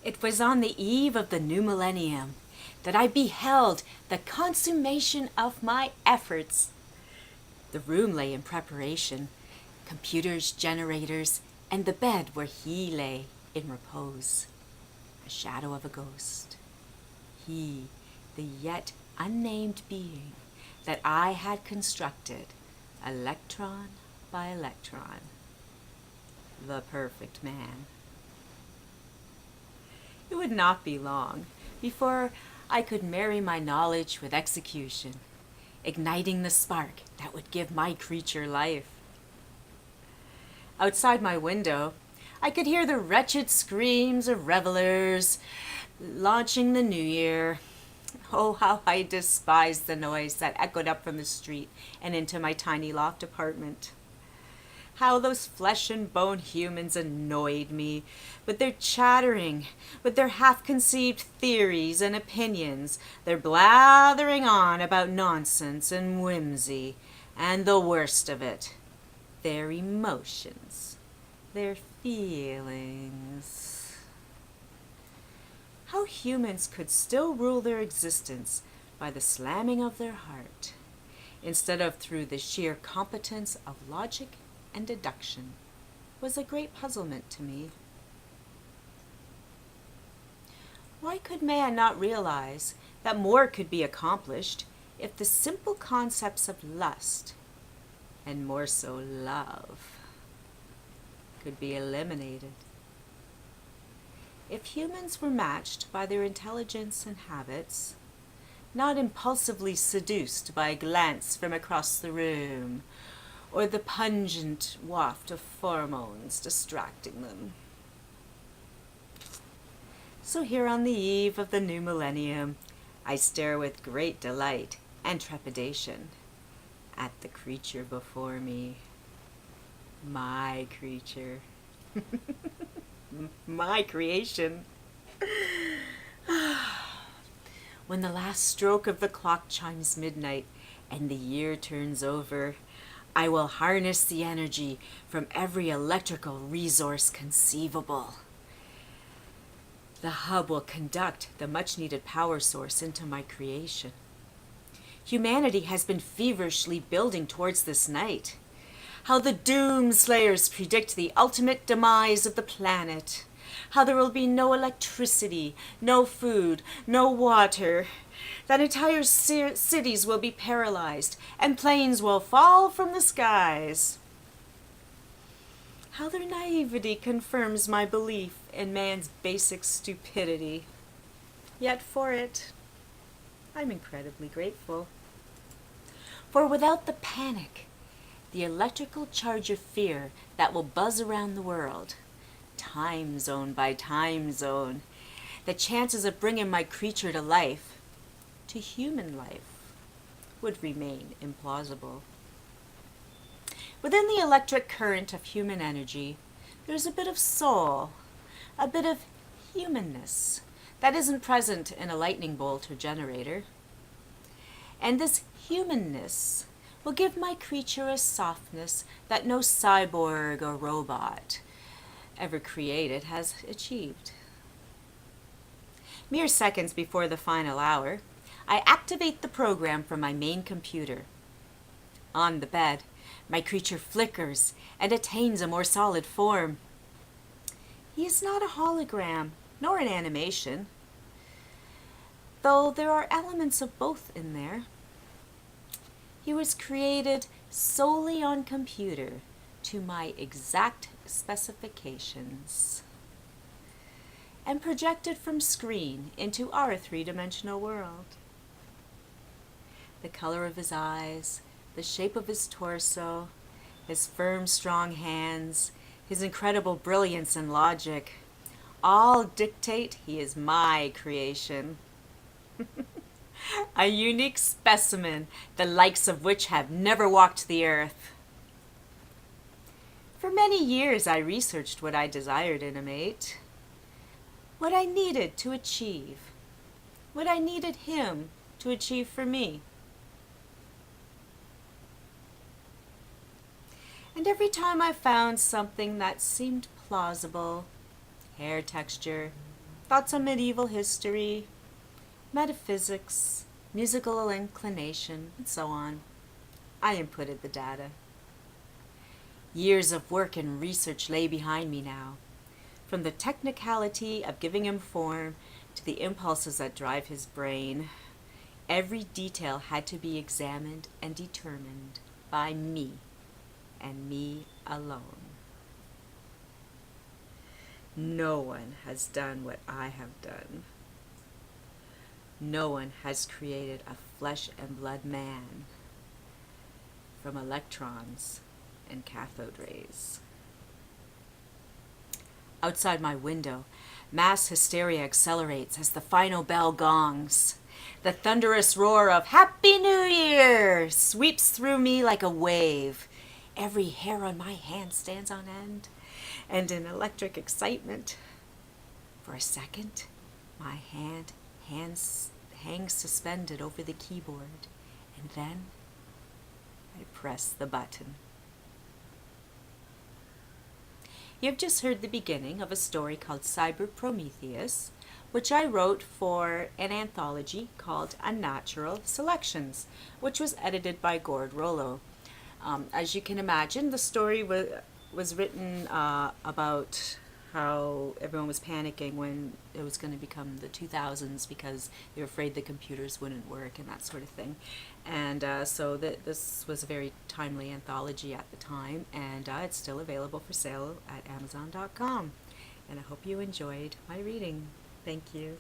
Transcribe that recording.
It was on the eve of the new millennium that I beheld the consummation of my efforts. The room lay in preparation, computers, generators, and the bed where he lay in repose, a shadow of a ghost. He, the yet unnamed being that I had constructed, electron by electron, the perfect man. It would not be long before I could marry my knowledge with execution, igniting the spark that would give my creature life. Outside my window, I could hear the wretched screams of revelers launching the new year. Oh, how I despised the noise that echoed up from the street and into my tiny loft apartment. How those flesh and bone humans annoyed me with their chattering, with their half-conceived theories and opinions, their blathering on about nonsense and whimsy, and the worst of it, their emotions, their feelings. How humans could still rule their existence by the slamming of their heart, instead of through the sheer competence of logic and deduction, was a great puzzlement to me. Why could man not realize that more could be accomplished if the simple concepts of lust, and more so love, could be eliminated? If humans were matched by their intelligence and habits, not impulsively seduced by a glance from across the room, or the pungent waft of pheromones distracting them. So here on the eve of the new millennium, I stare with great delight and trepidation at the creature before me. My creature. My creation. When the last stroke of the clock chimes midnight and the year turns over, I will harness the energy from every electrical resource conceivable. The hub will conduct the much-needed power source into my creation. Humanity has been feverishly building towards this night. How the doomslayers predict the ultimate demise of the planet. How there will be no electricity, no food, no water. That entire cities will be paralyzed and planes will fall from the skies. How their naivety confirms my belief in man's basic stupidity. Yet for it, I'm incredibly grateful. For without the panic, the electrical charge of fear that will buzz around the world, time zone by time zone, the chances of bringing my creature to life, to human life, would remain implausible. Within the electric current of human energy, there's a bit of soul, a bit of humanness that isn't present in a lightning bolt or generator. And this humanness will give my creature a softness that no cyborg or robot ever created has achieved. Mere seconds before the final hour, I activate the program from my main computer. On the bed, my creature flickers and attains a more solid form. He is not a hologram, nor an animation, though there are elements of both in there. He was created solely on computer to my exact specifications and projected from screen into our three-dimensional world. The color of his eyes, the shape of his torso, his firm, strong hands, his incredible brilliance and logic, all dictate he is my creation. A unique specimen, the likes of which have never walked the earth. For many years I researched what I desired in a mate, what I needed to achieve, what I needed him to achieve for me. And every time I found something that seemed plausible, hair texture, thoughts on medieval history, metaphysics, musical inclination, and so on. I inputted the data. Years of work and research lay behind me now, from the technicality of giving him form to the impulses that drive his brain. Every detail had to be examined and determined by me, and me alone. No one has done what I have done. No one has created a flesh and blood man from electrons and cathode rays. Outside my window, mass hysteria accelerates as the final bell gongs. The thunderous roar of Happy New Year sweeps through me like a wave. Every hair on my hand stands on end, and in electric excitement, for a second, my hand hangs suspended over the keyboard, and then I press the button. You've just heard the beginning of a story called Modern Prometheus, which I wrote for an anthology called UNNATURAL SELECTIONS, which was edited by Gord Rollo. As you can imagine, the story was written about how everyone was panicking when it was going to become the 2000s because they were afraid the computers wouldn't work and that sort of thing. And so this was a very timely anthology at the time, and it's still available for sale at Amazon.com. And I hope you enjoyed my reading. Thank you.